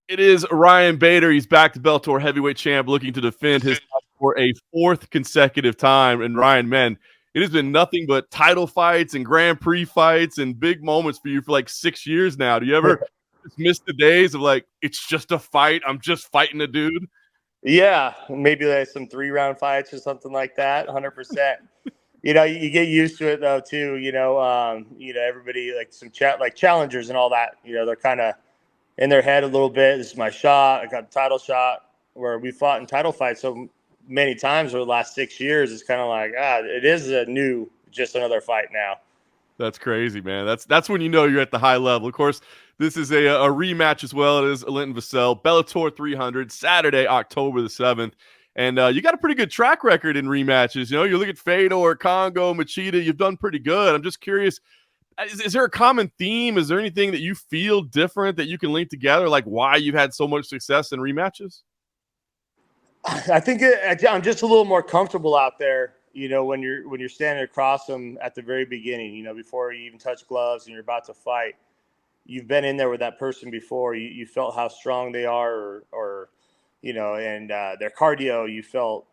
It is Ryan Bader. He's back to Bellator heavyweight champ, looking to defend his title for a fourth consecutive time. And Ryan, man, it has been nothing but title fights and Grand Prix fights and big moments for you for like 6 years now. Do you ever just miss the days of like, it's just a fight? I'm just fighting a dude. Yeah, maybe like some 3-round fights or something like that. 100%. You get used to it though too. Everybody like some chat like challengers and all that. They're kind of in their head a little bit. This is my shot. I got the title shot. Where we fought in title fights so many times over the last 6 years. It's kind of like it is just another fight now. That's crazy, man. That's when you know you're at the high level. Of course, this is a rematch as well. It is Linton Vassell, Bellator 300, Saturday, October the 7th. And you got a pretty good track record in rematches. You know, you look at Fedor, Congo, Machida, you've done pretty good. I'm just curious, is there a common theme? Is there anything that you feel different that you can link together, like why you've had so much success in rematches? I think I'm just a little more comfortable out there. When you're standing across them at the very beginning. Before you even touch gloves and you're about to fight, you've been in there with that person before. You felt how strong they are, or and their cardio. You felt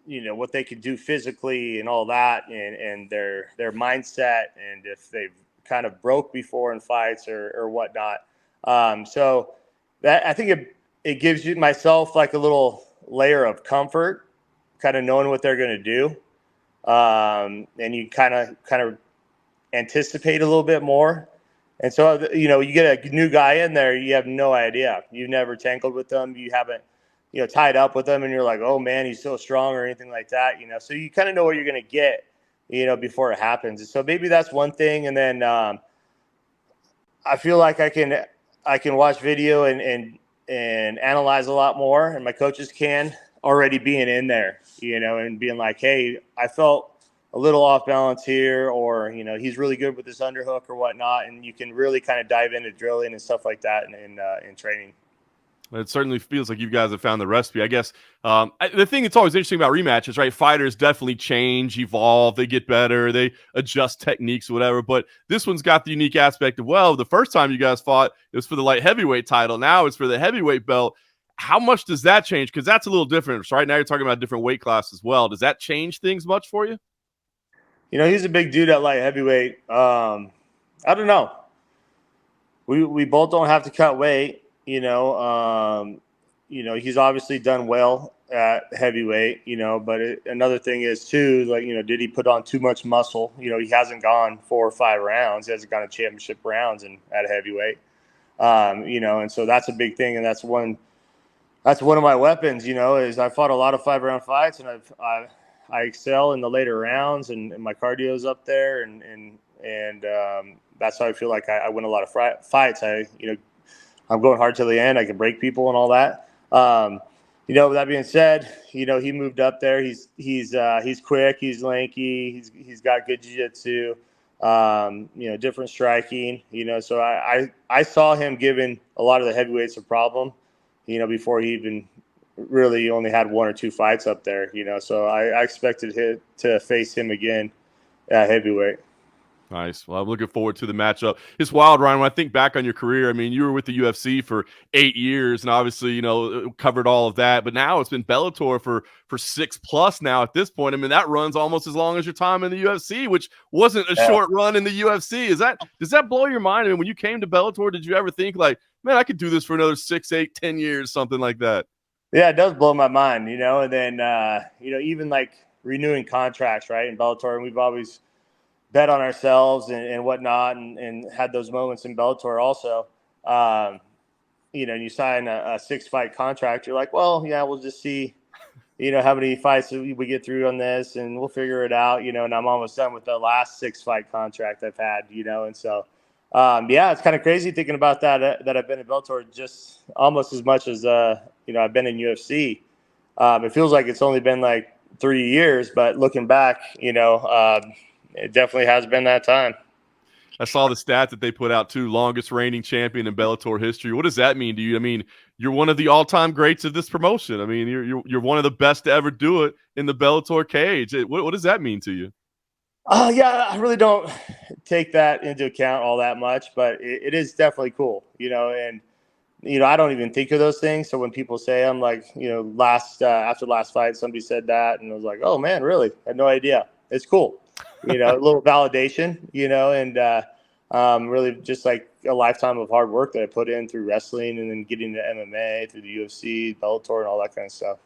what they could do physically and all that, and their mindset, and if they've kind of broke before in fights or whatnot. So that I think it gives you myself like a little layer of comfort, kind of knowing what they're going to do, and you kind of anticipate a little bit more. And so you get a new guy in there, you have no idea. You've never tangled with them, you haven't tied up with them, and you're like, oh man, he's so strong or anything like that. So you kind of know what you're going to get, before it happens. And so maybe that's one thing. And then I feel like I can watch video and analyze a lot more, and my coaches can, already being in there, and being like, hey, I felt a little off balance here, or he's really good with this underhook or whatnot, and you can really kind of dive into drilling and stuff like that in training. It certainly feels like you guys have found the recipe. I guess the thing that's always interesting about rematches, right? Fighters definitely change, evolve, they get better, they adjust techniques, whatever. But this one's got the unique aspect of, well, the first time you guys fought, it was for the light heavyweight title. Now it's for the heavyweight belt. How much does that change? Because that's a little different. Right now you're talking about a different weight class as well. Does that change things much for you? He's a big dude at light heavyweight. I don't know. We both don't have to cut weight. He's obviously done well at heavyweight. But another thing is too, like, did he put on too much muscle? He hasn't gone 4 or 5 rounds. He hasn't gone to championship rounds at heavyweight. And so that's a big thing, and that's one of my weapons. Is I fought a lot of 5-round fights, and I excel in the later rounds, and my cardio is up there, and that's how I feel like I win a lot of fights. I'm going hard till the end. I can break people and all that. With that being said, he moved up there. He's quick. He's lanky. He's got good jiu-jitsu. Different striking. So I saw him giving a lot of the heavyweights a problem. Before he even really only had 1 or 2 fights up there. So I expected him to face him again at heavyweight. Nice. Well, I'm looking forward to the matchup. It's wild, Ryan. When I think back on your career, I mean, you were with the UFC for 8 years, and obviously, covered all of that. But now it's been Bellator for 6+ now. At this point, I mean, that runs almost as long as your time in the UFC, which wasn't a short run in the UFC. Does that blow your mind? I mean, when you came to Bellator, did you ever think like, man, I could do this for another 6, 8, 10 years, something like that? Yeah, it does blow my mind. And then even like renewing contracts, right, in Bellator, and we've always bet on ourselves and whatnot, and had those moments in Bellator also. And you sign a 6-fight contract, you're like, well, yeah, we'll just see, how many fights we get through on this, and we'll figure it out, and I'm almost done with the last 6-fight contract I've had, and so, yeah, it's kind of crazy thinking about that I've been in Bellator just almost as much as, I've been in UFC. It feels like it's only been like 3 years, but looking back, it definitely has been that time. I saw the stat that they put out too, longest reigning champion in Bellator history. What does that mean to you? I mean, you're one of the all-time greats of this promotion. I mean, you're one of the best to ever do it in the Bellator cage. What does that mean to you? Yeah, I really don't take that into account all that much, but it is definitely cool, and I don't even think of those things. So when people say, I'm like, after last fight, somebody said that, and I was like, oh man, really? I had no idea. It's cool, a little validation, and really just like a lifetime of hard work that I put in through wrestling and then getting to MMA, through the UFC, Bellator, and all that kind of stuff.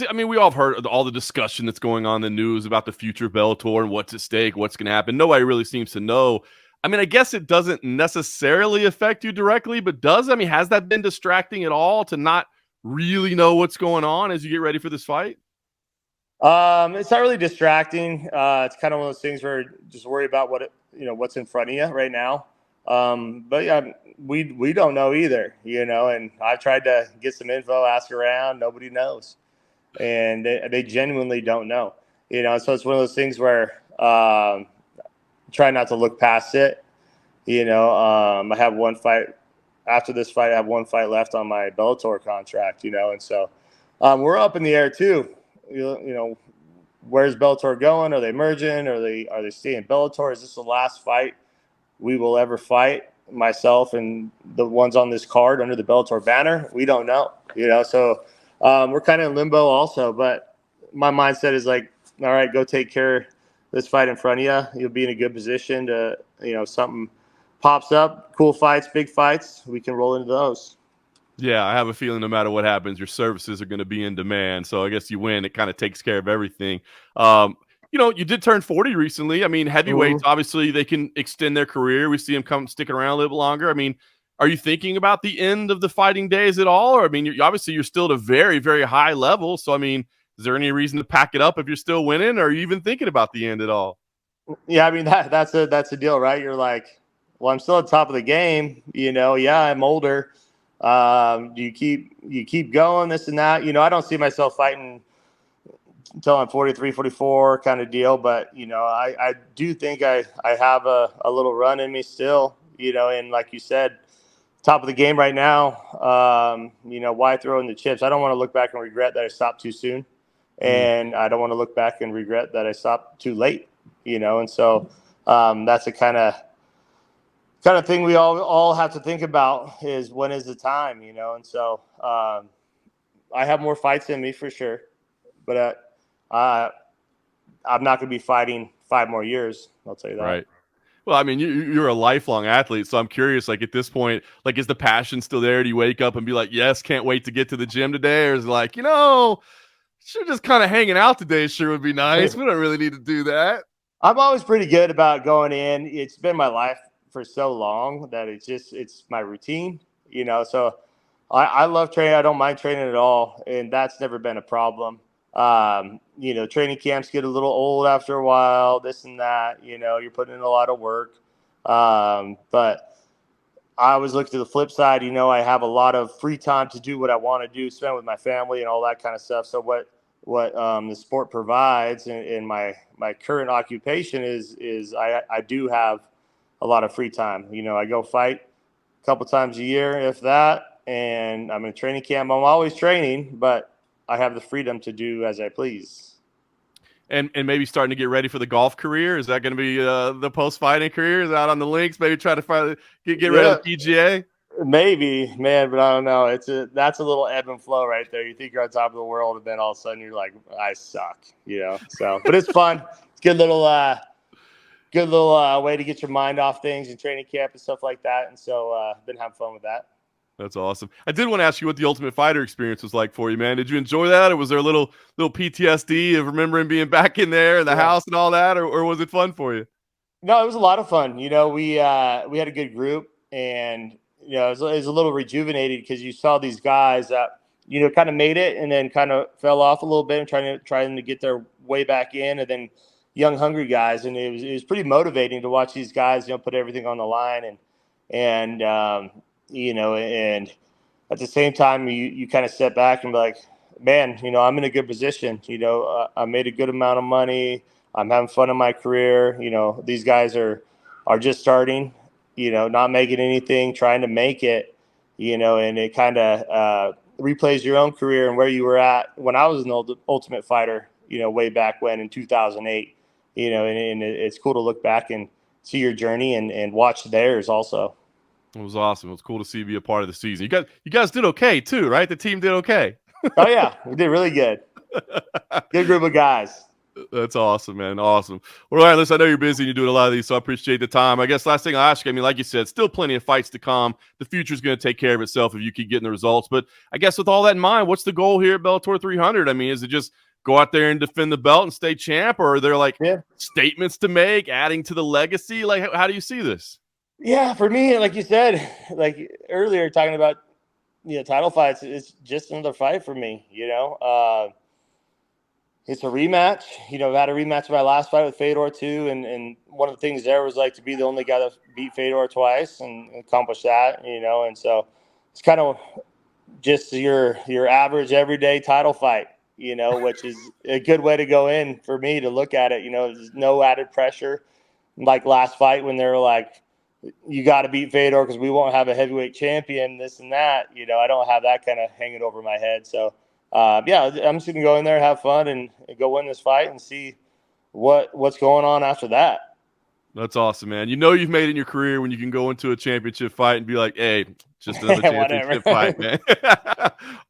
I mean, we all have heard all the discussion that's going on in the news about the future of Bellator and what's at stake, what's going to happen. Nobody really seems to know. I mean, I guess it doesn't necessarily affect you directly, but has that been distracting at all to not really know what's going on as you get ready for this fight? It's not really distracting. It's kind of one of those things where just worry about what's in front of you right now. But yeah, we don't know either, and I've tried to get some info, ask around, nobody knows. And they genuinely don't know, so it's one of those things where try not to look past it. I have one fight after this fight. I have one fight left on my Bellator contract, and so we're up in the air too. Where's Bellator going? Are they merging? Are they staying Bellator? Is this the last fight we will ever fight? Myself and the ones on this card under the Bellator banner, we don't know. So we're kind of in limbo also. But my mindset is like, all right, go take care of this fight in front of you. You'll be in a good position to, something pops up, cool fights, big fights, we can roll into those. Yeah, I have a feeling no matter what happens, your services are going to be in demand. So I guess you win. It kind of takes care of everything. You did turn 40 recently. I mean, heavyweights, obviously, they can extend their career. We see them come sticking around a little bit longer. I mean, are you thinking about the end of the fighting days at all? Or, I mean, you're still at a very, very high level. So, I mean, is there any reason to pack it up if you're still winning? Or are you even thinking about the end at all? Yeah, I mean, that's a deal, right? You're like, well, I'm still at the top of the game. Yeah, I'm older. Do you keep going, this and that? I don't see myself fighting until I'm 43, 44 kind of deal. But, I do think I have a little run in me still, and like you said, top of the game right now. Why throw in the chips? I don't want to look back and regret that I stopped too soon. And I don't want to look back and regret that I stopped too late, and so that's a kind of thing we all have to think about is when is the time, and so I have more fights in me for sure, but I'm not going to be fighting 5 more years. I'll tell you that. Right. Well, I mean, you're a lifelong athlete, so I'm curious. Like at this point, like is the passion still there? Do you wake up and be like, "Yes, can't wait to get to the gym today," or is it like, sure, just kind of hanging out today sure would be nice. We don't really need to do that. I'm always pretty good about going in. It's been my life for so long that it's my routine, So I love training. I don't mind training at all, and that's never been a problem. Training camps get a little old after a while, this and that. You're putting in a lot of work, but I always look to the flip side. I have a lot of free time to do what I want to do, spend with my family and all that kind of stuff. So what the sport provides in my current occupation is I do have a lot of free time. I go fight a couple times a year, if that, and I'm in training camp. I'm always training, but I have the freedom to do as I please. And maybe starting to get ready for the golf career. Is that going to be the post fighting career? Is out on the links? Maybe try to get ready for the PGA. Maybe, man, but I don't know. That's a little ebb and flow right there. You think you're on top of the world, and then all of a sudden you're like, I suck, So, but it's fun. It's good little way to get your mind off things and training camp and stuff like that. And so, been having fun with that. That's awesome. I did want to ask you what the Ultimate Fighter experience was like for you, man. Did you enjoy that, or was there a little PTSD of remembering being back in there in the house and all that, or was it fun for you? No, it was a lot of fun. We had a good group, and it was a little rejuvenated because you saw these guys that kind of made it and then kind of fell off a little bit and trying to get their way back in, and then young hungry guys, and it was pretty motivating to watch these guys put everything on the line and and at the same time you kind of step back and be like, man, I'm in a good position. I made a good amount of money. I'm having fun in my career. These guys are just starting, not making anything, trying to make it, and it kind of replays your own career and where you were at when I was an Ultimate Fighter, way back when in 2008, and it's cool to look back and see your journey and watch theirs also. It was awesome. It was cool to see you be a part of the season. You guys did okay too, right? The team did okay. Oh yeah, we did really good. Good group of guys. That's awesome, man. Awesome. Well, all right, listen, I know you're busy and you're doing a lot of these, so I appreciate the time. I guess last thing I'll ask you, I mean, like you said, still plenty of fights to come. The future's going to take care of itself if you keep getting the results. But I guess with all that in mind, what's the goal here at Bellator 300? I mean, is it just go out there and defend the belt and stay champ, or are there like statements to make, adding to the legacy? Like, how do you see this? Yeah, for me, like you said, like earlier, talking about title fights, it's just another fight for me. It's a rematch. I've had a rematch of my last fight with Fedor too, and one of the things there was like to be the only guy that beat Fedor twice and accomplish that. And so it's kind of just your average everyday title fight. Which is a good way to go in for me to look at it. There's no added pressure like last fight when they were like, you got to beat Fedor because we won't have a heavyweight champion, this and that. I don't have that kind of hanging over my head. So, yeah, I'm just going to go in there, have fun, and go win this fight and see what's going on after that. That's awesome, man. You've made it in your career when you can go into a championship fight and be like, hey, just another championship fight, man.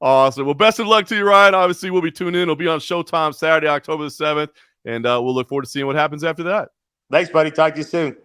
Awesome. Well, best of luck to you, Ryan. Obviously, we'll be tuning in. It'll be on Showtime Saturday, October the 7th, and we'll look forward to seeing what happens after that. Thanks, buddy. Talk to you soon.